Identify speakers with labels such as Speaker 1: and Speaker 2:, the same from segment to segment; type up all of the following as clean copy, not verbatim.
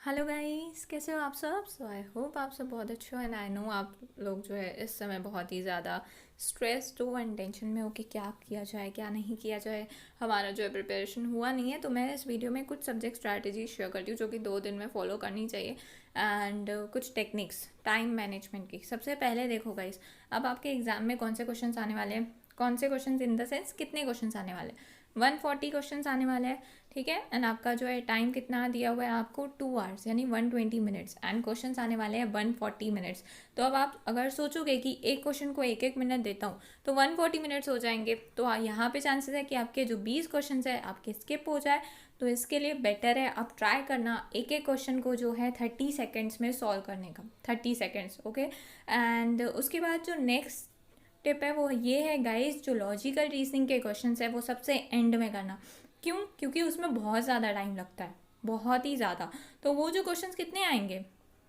Speaker 1: Hello guys, कैसे हो आप सब? सो आई होप आप सब बहुत अच्छे हो एंड आई नो आप लोग जो है इस समय बहुत ही ज़्यादा स्ट्रेस्ड हो एंड टेंशन में हो कि क्या किया जाए क्या नहीं किया जाए। हमारा जो है प्रिपरेशन हुआ नहीं है, तो मैं इस वीडियो में कुछ सब्जेक्ट स्ट्रैटेजी शेयर करती हूँ जो कि 2 दिन में फॉलो करनी चाहिए एंड कुछ टेक्निक्स टाइम मैनेजमेंट की। सबसे पहले देखो गाइस, अब आपके एग्जाम में कौन से क्वेश्चन आने वाले हैं, कौन से क्वेश्चन इन द सेंस कितने क्वेश्चन आने वाले हैं। 140 क्वेश्चन आने वाले हैं, ठीक है। एंड आपका जो है टाइम कितना दिया हुआ है आपको, 2 आवर्स यानी 120 मिनट्स एंड क्वेश्चन आने वाले हैं 140 मिनट्स। तो अब आप अगर सोचोगे कि एक क्वेश्चन को एक एक मिनट देता हूँ तो 140 मिनट्स हो जाएंगे, तो यहाँ पे चांसेस है कि आपके जो 20 क्वेश्चन है आपके स्किप हो जाए। तो इसके लिए बेटर है आप ट्राई करना एक एक क्वेश्चन को जो है 30 सेकेंड्स में सॉल्व करने का, 30 सेकेंड्स, ओके। एंड उसके बाद जो नेक्स्ट टिप है वो ये है गाइस, जो लॉजिकल रीजनिंग के क्वेश्चंस है वो सबसे एंड में करना। क्यों? क्योंकि उसमें बहुत ज़्यादा टाइम लगता है, बहुत ही ज़्यादा। तो वो जो क्वेश्चंस कितने आएंगे,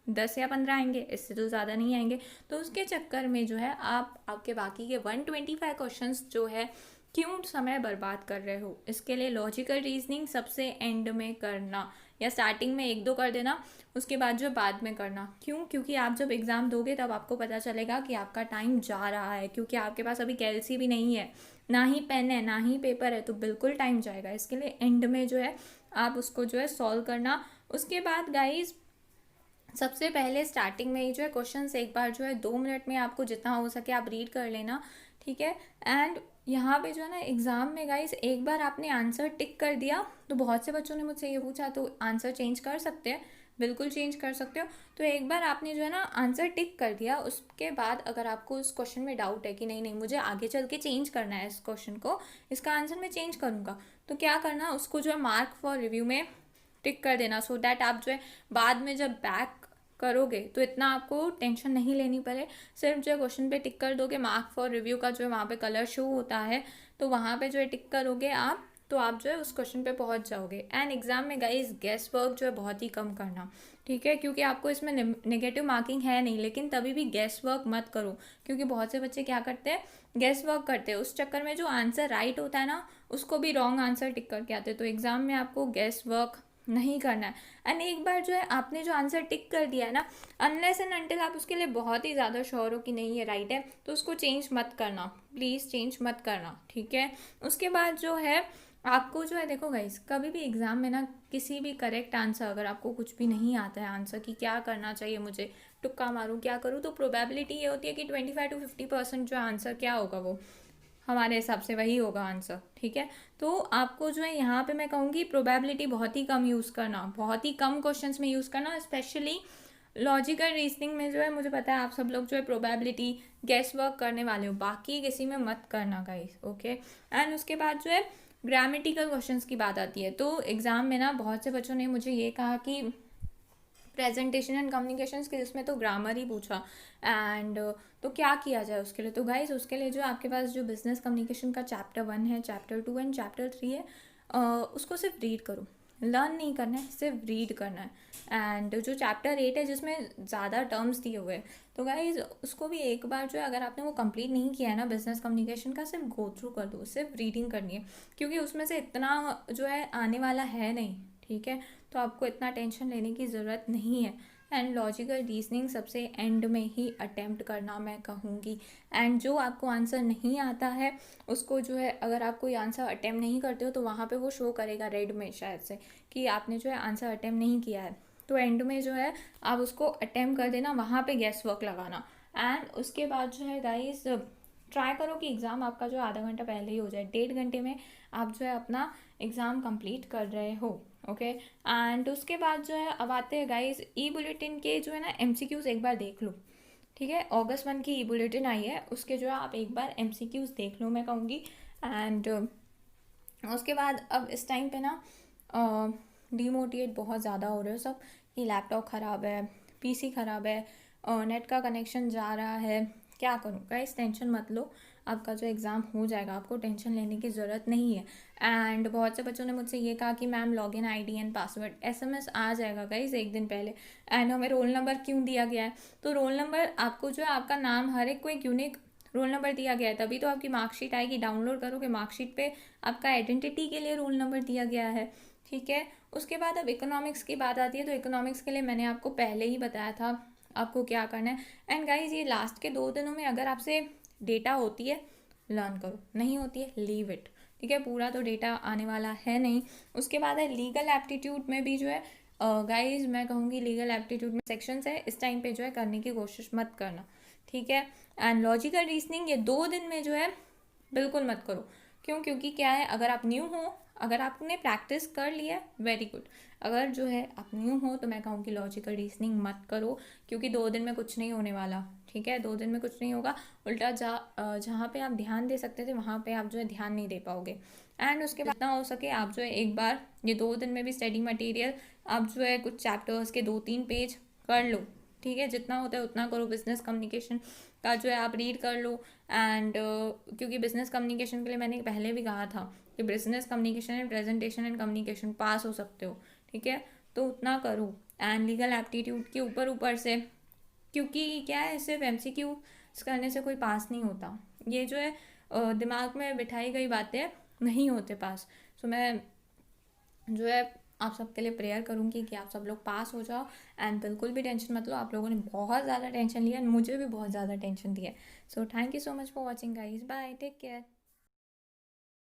Speaker 1: 10 या 15 आएंगे, इससे तो ज़्यादा नहीं आएंगे। तो उसके चक्कर में जो है आप आपके बाकी के 125 क्वेश्चंस जो है क्यों समय बर्बाद कर रहे हो। इसके लिए लॉजिकल रीजनिंग सबसे एंड में करना, या स्टार्टिंग में एक दो कर देना, उसके बाद जो बाद में करना। क्यों? क्योंकि आप जब एग्ज़ाम दोगे तब आपको पता चलेगा कि आपका टाइम जा रहा है, क्योंकि आपके पास अभी कैलसी भी नहीं है, ना ही पेन है, ना ही पेपर है, तो बिल्कुल टाइम जाएगा। इसके लिए एंड में जो है आप उसको जो है सॉल्व करना। उसके बाद गाइज सबसे पहले स्टार्टिंग में ही जो है क्वेश्चंस एक बार जो है 2 मिनट में आपको जितना हो सके आप रीड कर लेना, ठीक है। एंड यहाँ पे जो है ना एग्ज़ाम में गाइस, एक बार आपने आंसर टिक कर दिया तो बहुत से बच्चों ने मुझसे ये पूछा तो आंसर चेंज कर सकते हैं, बिल्कुल चेंज कर सकते हो। तो एक बार आपने जो है ना आंसर टिक कर दिया, उसके बाद अगर आपको उस क्वेश्चन में डाउट है कि नहीं नहीं मुझे आगे चल के चेंज करना है इस क्वेश्चन को, इसका आंसर मैं चेंज करूँगा, तो क्या करना, उसको जो है मार्क फॉर रिव्यू में टिक कर देना, सो दैट आप जो है बाद में जब बैक करोगे तो इतना आपको टेंशन नहीं लेनी पड़े। सिर्फ जो है क्वेश्चन पे टिक कर दोगे, मार्क फॉर रिव्यू का जो है वहाँ पे कलर शो होता है, तो वहाँ पे जो है टिक करोगे आप, तो आप जो है उस क्वेश्चन पे पहुँच जाओगे। एंड एग्जाम में गाइस गेस वर्क जो है बहुत ही कम करना, ठीक है, क्योंकि आपको इसमें नेगेटिव मार्किंग है नहीं, लेकिन तभी भी गेस वर्क मत करो, क्योंकि बहुत से बच्चे क्या करते हैं, गेस वर्क करते हैं, उस चक्कर में जो आंसर राइट होता है ना उसको भी रॉन्ग आंसर टिक करके आते हैं। तो एग्जाम में आपको गेस वर्क नहीं करना है। एंड एक बार जो है आपने जो आंसर टिक कर दिया है ना, अनलेस एंड अनटिल आप उसके लिए बहुत ही ज़्यादा श्योर हो कि नहीं ये राइट है, तो उसको चेंज मत करना, प्लीज़ चेंज मत करना, ठीक है। उसके बाद जो है आपको जो है, देखो गाइस, कभी भी एग्ज़ाम में ना किसी भी करेक्ट आंसर, अगर आपको कुछ भी नहीं आता है आंसर कि क्या करना चाहिए, मुझे तुक्का मारूँ क्या करूँ, तो प्रोबेबिलिटी ये होती है कि 25 to 50% जो आंसर क्या होगा वो हमारे हिसाब से वही होगा आंसर, ठीक है। तो आपको जो है यहाँ पे मैं कहूँगी प्रोबेबिलिटी बहुत ही कम यूज़ करना, बहुत ही कम क्वेश्चंस में यूज़ करना, स्पेशली लॉजिकल रीजनिंग में जो है मुझे पता है आप सब लोग जो है प्रोबेबिलिटी गेस वर्क करने वाले हो, बाकी किसी में मत करना गाइस, ओके। एंड उसके बाद जो है ग्रामेटिकल क्वेश्चंस की बात आती है, तो एग्ज़ाम में ना बहुत से बच्चों ने मुझे ये कहा कि प्रेजेंटेशन एंड कम्युनिकेशन स्किल्स में तो ग्रामर ही पूछा, एंड तो क्या किया जाए उसके लिए। तो गाइज उसके लिए जो आपके पास जो बिजनेस कम्युनिकेशन का चैप्टर 1 है, चैप्टर 2 एंड चैप्टर 3 है, उसको सिर्फ रीड करो, लर्न नहीं करना है, सिर्फ रीड करना है। एंड जो चैप्टर 8 है जिसमें ज़्यादा टर्म्स दिए हुए हैं, तो गाइज उसको भी एक बार जो है अगर आपने वो कंप्लीट नहीं किया है ना बिजनेस कम्युनिकेशन का, सिर्फ गो थ्रू कर दो, सिर्फ रीडिंग करनी है, क्योंकि उसमें से इतना जो है आने वाला है नहीं, ठीक है। तो आपको इतना टेंशन लेने की ज़रूरत नहीं है। एंड लॉजिकल रीजनिंग सबसे एंड में ही अटेम्प्ट करना मैं कहूँगी। एंड जो आपको आंसर नहीं आता है उसको जो है, अगर आप कोई आंसर अटेम्प्ट नहीं करते हो तो वहाँ पे वो शो करेगा रेड में शायद से कि आपने जो है आंसर अटेम्प्ट नहीं किया है, तो एंड में जो है आप उसको अटेम्प्ट कर देना, वहाँ पे गैस वर्क लगाना। एंड उसके बाद जो है गाइस ट्राई करो कि एग्ज़ाम आपका जो आधा घंटा पहले ही हो जाए, 1.5 घंटे में आप जो है अपना एग्ज़ाम कंप्लीट कर रहे हो, ओके। एंड उसके बाद जो है अब आते हैं गाइस ई बुलेटिन के जो है ना एमसीक्यूज़ एक बार देख लो, ठीक है। अगस्त 1 की ई बुलेटिन आई है, उसके जो है आप एक बार एमसीक्यूज़ देख लो मैं कहूँगी। एंड उसके बाद अब इस टाइम पे ना डिमोटिवेट बहुत ज़्यादा हो रहे हो सब कि लैपटॉप ख़राब है, पीसी ख़राब है, नेट का कनेक्शन जा रहा है, क्या करूँ गाइस, टेंशन मत लो, आपका जो एग्ज़ाम हो जाएगा, आपको टेंशन लेने की ज़रूरत नहीं है। एंड बहुत से बच्चों ने मुझसे ये कहा कि ma'am login ID and password, SMS आ जाएगा गाइस एक दिन पहले। एंड हमें रोल नंबर क्यों दिया गया है, तो रोल नंबर आपको जो है आपका नाम, हर एक को एक यूनिक रोल नंबर दिया गया है, तभी तो आपकी मार्कशीट आएगी, डाउनलोड करोगे मार्कशीट पे आपका आइडेंटिटी के लिए रोल नंबर दिया गया है, ठीक है। उसके बाद अब इकोनॉमिक्स की बात आती है, तो इकोनॉमिक्स के लिए मैंने आपको पहले ही बताया था आपको क्या करना है। एंड गाइज ये लास्ट के 2 दिनों में अगर आपसे डेटा होती है लर्न करो, नहीं होती है लीव इट, ठीक है। पूरा तो डेटा आने वाला है नहीं। उसके बाद है लीगल एप्टीट्यूड में भी जो है गाइज मैं कहूँगी लीगल एप्टीट्यूड में सेक्शंस है, इस टाइम पे जो है करने की कोशिश मत करना, ठीक है। एंड लॉजिकल रीजनिंग ये 2 दिन में जो है बिल्कुल मत करो। क्यों? क्योंकि क्या है, अगर आप न्यू हो, अगर आपने प्रैक्टिस कर लिया वेरी गुड, अगर जो है आप न्यू हो तो मैं कहूँगी लॉजिकल रीजनिंग मत करो, क्योंकि 2 दिन में कुछ नहीं होने वाला, ठीक है। 2 दिन में कुछ नहीं होगा, उल्टा जहाँ पे आप ध्यान दे सकते थे वहाँ पे आप जो है ध्यान नहीं दे पाओगे। एंड उसके बाद जितना हो सके आप जो है एक बार ये 2 दिन में भी स्टडी मटेरियल आप जो है कुछ चैप्टर्स के 2-3 पेज कर लो, ठीक है। जितना होता है उतना करो। बिजनेस कम्युनिकेशन का जो है आप रीड कर लो। एंड क्योंकि बिजनेस कम्युनिकेशन के लिए मैंने पहले भी कहा था कि business communication and presentation and communication pass हो सकते हो, ठीक है, तो उतना करो। एंड लीगल एप्टीट्यूड के ऊपर ऊपर से, क्योंकि क्या है, सिर्फ एमसीक्यू करने से कोई पास नहीं होता, ये जो है दिमाग में बिठाई गई बातें नहीं होते पास। सो मैं जो है आप सबके लिए प्रेयर करूँगी कि आप सब लोग पास हो जाओ। एंड बिल्कुल भी टेंशन मत लो, आप लोगों ने बहुत ज़्यादा टेंशन लिया एंड मुझे भी बहुत ज़्यादा टेंशन दिया। So thank you so much for watching guys, bye, take care.